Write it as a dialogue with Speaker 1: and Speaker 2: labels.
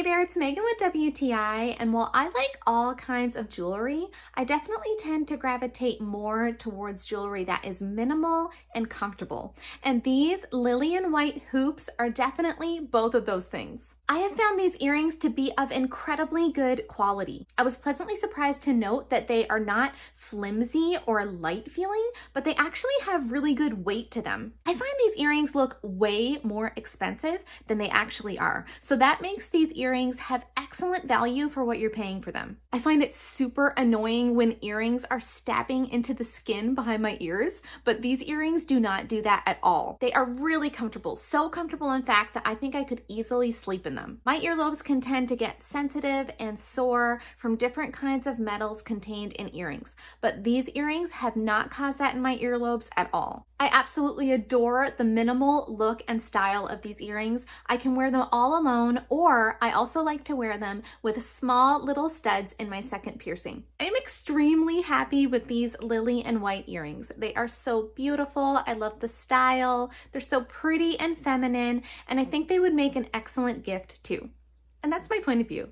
Speaker 1: Hey there, it's Megan with WTI, and while I like all kinds of jewelry, I definitely tend to gravitate more towards jewelry that is minimal and comfortable. And these Lily and White hoops are definitely both of those things. I have found these earrings to be of incredibly good quality. I was pleasantly surprised to note that they are not flimsy or light feeling, but they actually have really good weight to them. I find these earrings look way more expensive than they actually are, so that makes these earrings have excellent value for what you're paying for them. I find it super annoying when earrings are stabbing into the skin behind my ears, but these earrings do not do that at all. They are really comfortable, so comfortable in fact that I think I could easily sleep in them. My earlobes can tend to get sensitive and sore from different kinds of metals contained in earrings, but these earrings have not caused that in my earlobes at all. I absolutely adore the minimal look and style of these earrings. I can wear them all alone, or I also like to wear them with small little studs in my second piercing. I'm extremely happy with these Lily and White earrings. They are so beautiful. I love the style. They're so pretty and feminine, and I think they would make an excellent gift too. And that's my point of view.